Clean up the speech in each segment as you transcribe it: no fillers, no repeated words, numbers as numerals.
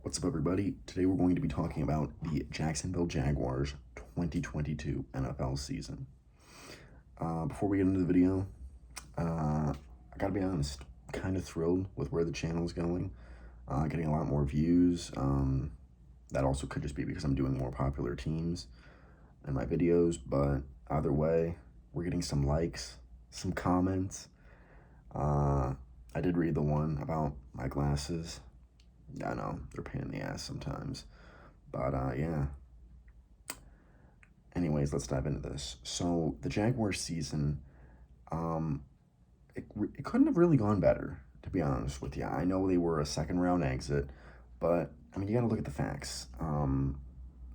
What's up, everybody? Today we're going to be talking about the Jacksonville Jaguars 2022 NFL season. Before we get into the video, I gotta be honest, kind of thrilled with where the channel is going. Getting a lot more views. That also could just be because I'm doing more popular teams in my videos, but either way, we're getting some likes, some comments. I did read the one about my glasses. Yeah, I know, they're a pain in the ass sometimes. But, yeah. Anyways, let's dive into this. So, the Jaguars season, it couldn't have really gone better, to be honest with you. I know they were a second-round exit, but, I mean, you got to look at the facts.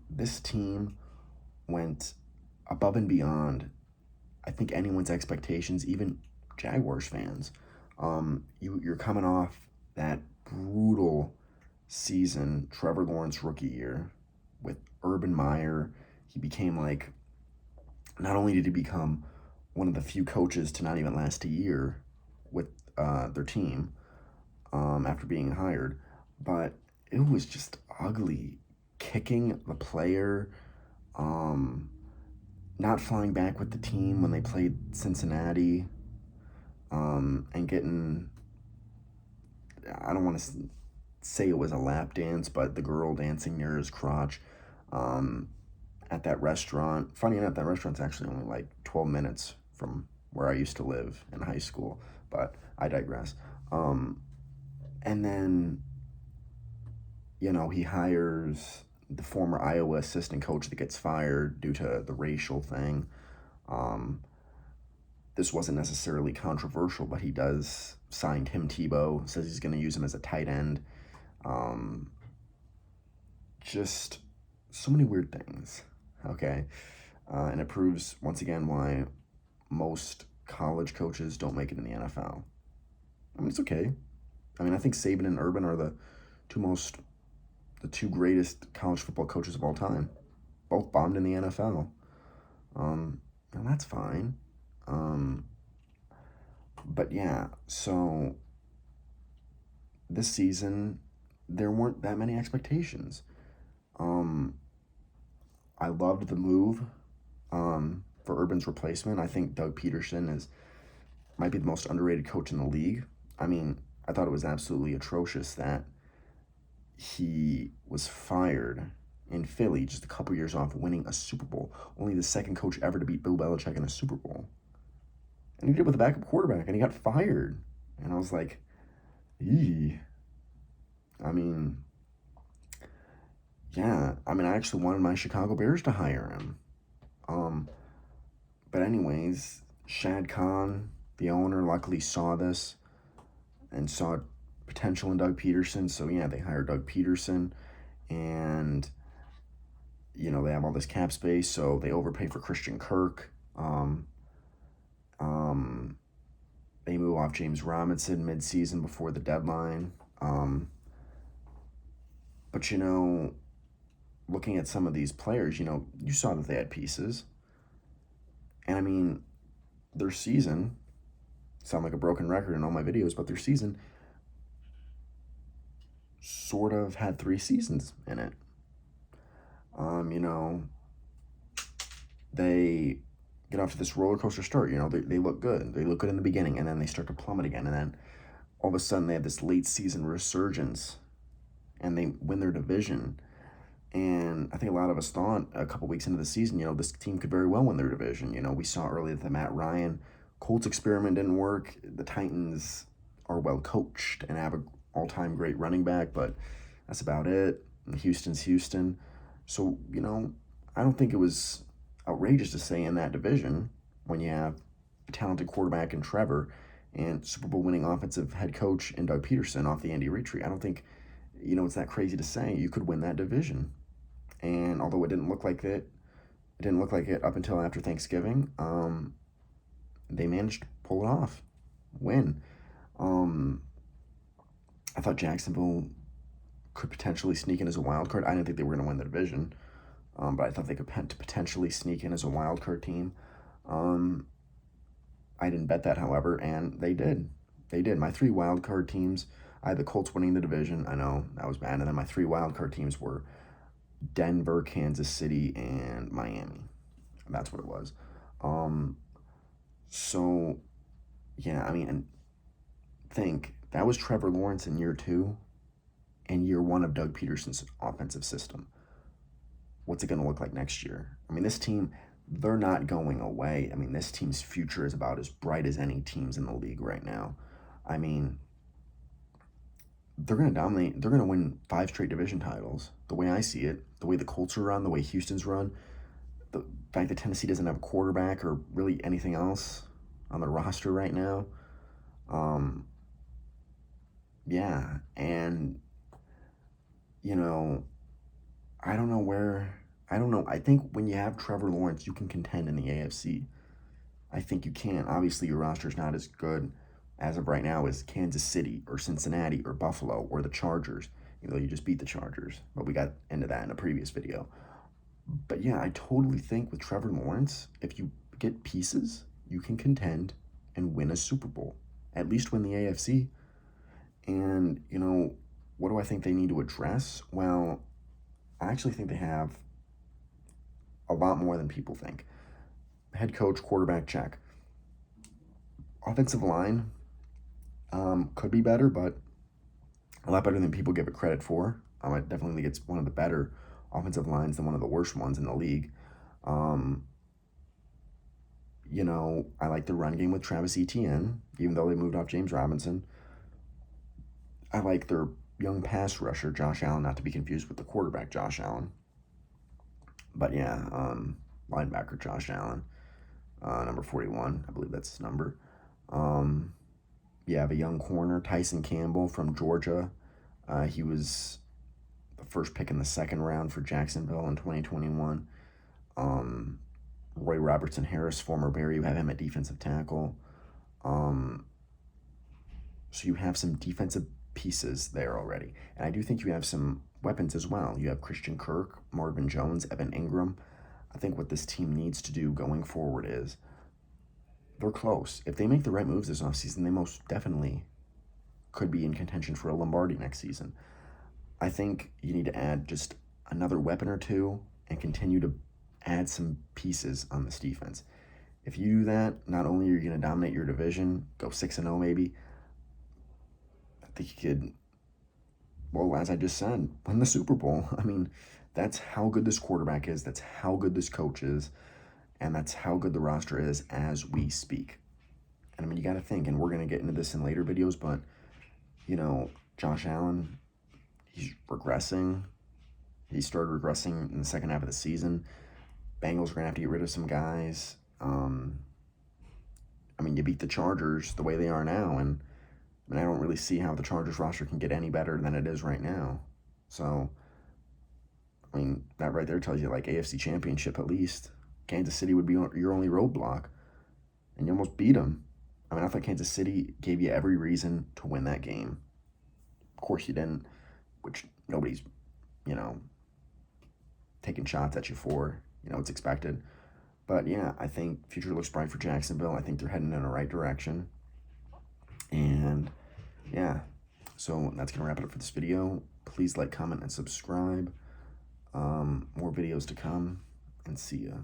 This team went above and beyond, I think, anyone's expectations, even Jaguars fans. You're coming off that brutal season, Trevor Lawrence rookie year with Urban Meyer. He became not only did he become one of the few coaches to not even last a year with their team after being hired, but it was just ugly. Kicking the player, not flying back with the team when they played Cincinnati, and getting, I don't want to say it was a lap dance, but the girl dancing near his crotch at that restaurant. Funny enough, that restaurant's actually only like 12 minutes from where I used to live in high school, but I digress. And then, he hires the former Iowa assistant coach that gets fired due to the racial thing. This wasn't necessarily controversial, but he does sign Tim Tebow, says he's going to use him as a tight end. Just so many weird things, okay? And it proves, once again, why most college coaches don't make it in the NFL. I mean, it's okay. I mean, I think Saban and Urban are the two greatest college football coaches of all time. Both bombed in the NFL. And that's fine. But yeah, so this season, there weren't that many expectations. I loved the move for Urban's replacement. I think Doug Pederson might be the most underrated coach in the league. I mean, I thought it was absolutely atrocious that he was fired in Philly just a couple years off winning a Super Bowl. Only the second coach ever to beat Bill Belichick in a Super Bowl. And he did it with a backup quarterback, and he got fired. And I was like, eee. I mean, yeah. I mean, I actually wanted my Chicago Bears to hire him. But anyways, Shad Khan, the owner, luckily saw this and saw potential in Doug Pederson. So, yeah, they hired Doug Pederson. And, they have all this cap space, so they overpay for Christian Kirk. They move off James Robinson mid-season before the deadline. But, looking at some of these players, you saw that they had pieces. And, I mean, their season, sound like a broken record in all my videos, but their season sort of had 3 seasons in it. They get off to this roller coaster start. They look good. They look good in the beginning, and then they start to plummet again. And then all of a sudden they have this late season resurgence, and they win their division. And I think a lot of us thought a couple weeks into the season, this team could very well win their division. We saw early that the Matt Ryan Colts experiment didn't work. The Titans are well coached and have an all-time great running back, but that's about it. And Houston's Houston. So, I don't think it was outrageous to say in that division, when you have a talented quarterback in Trevor and Super Bowl winning offensive head coach in Doug Pederson off the Andy Reid tree, I don't think, it's that crazy to say you could win that division. And although it didn't look like it up until after Thanksgiving, they managed to pull it off, win. I thought Jacksonville could potentially sneak in as a wild card. I didn't think they were going to win the division, but I thought they could potentially sneak in as a wild card team. I didn't bet that, however, and they did. My 3 wild card teams, I had the Colts winning the division. I know that was bad. And then my 3 wildcard teams were Denver, Kansas City, and Miami. That's what it was. So, yeah, I mean, and think that was Trevor Lawrence in year 2 and year 1 of Doug Pederson's offensive system. What's it going to look like next year? I mean, this team, they're not going away. I mean, this team's future is about as bright as any teams in the league right now. I mean, they're going to dominate. They're going to win 5 straight division titles. The way I see it, the way the Colts are run, the way Houston's run, the fact that Tennessee doesn't have a quarterback or really anything else on their roster right now. Yeah, and, you know, I don't know. I think when you have Trevor Lawrence, you can contend in the AFC. I think you can. Obviously, your roster's not as good as of right now as Kansas City or Cincinnati or Buffalo or the Chargers, even though you just beat the Chargers. But we got into that in a previous video. But yeah, I totally think with Trevor Lawrence, if you get pieces, you can contend and win a Super Bowl. At least win the AFC. And, what do I think they need to address? Well, I actually think they have a lot more than people think. Head coach, quarterback, check. Offensive line could be better, but a lot better than people give it credit for. I definitely think it's one of the better offensive lines than one of the worst ones in the league. I like the run game with Travis Etienne, even though they moved off James Robinson. I like their young pass rusher, Josh Allen, not to be confused with the quarterback, Josh Allen. But yeah, linebacker Josh Allen, number 41, I believe that's his number. You have a young corner, Tyson Campbell from Georgia. He was the first pick in the 2nd round for Jacksonville in 2021. Roy Robertson Harris, former Bear, you have him at defensive tackle. So you have some defensive pieces there already. And I do think you have some weapons as well. You have Christian Kirk, Marvin Jones, Evan Ingram. I think what this team needs to do going forward is they're close. If they make the right moves this offseason, they most definitely could be in contention for a Lombardi next season. I think you need to add just another weapon or two and continue to add some pieces on this defense. If you do that, not only are you going to dominate your division, go 6-0 maybe, I think you could, well, as I just said, win the Super Bowl. I mean, that's how good this quarterback is. That's how good this coach is. And that's how good the roster is as we speak. And I mean, you got to think, and we're going to get into this in later videos, but, Josh Allen, he's regressing. He started regressing in the second half of the season. Bengals are going to have to get rid of some guys. You beat the Chargers the way they are now, and I don't really see how the Chargers roster can get any better than it is right now. So, that right there tells you, AFC Championship at least. Kansas City would be your only roadblock, and you almost beat them. I thought Kansas City gave you every reason to win that game. Of course you didn't, which nobody's, taking shots at you for. It's expected. But, yeah, I think future looks bright for Jacksonville. I think they're heading in the right direction. And, yeah, so that's going to wrap it up for this video. Please like, comment, and subscribe. More videos to come, and see ya.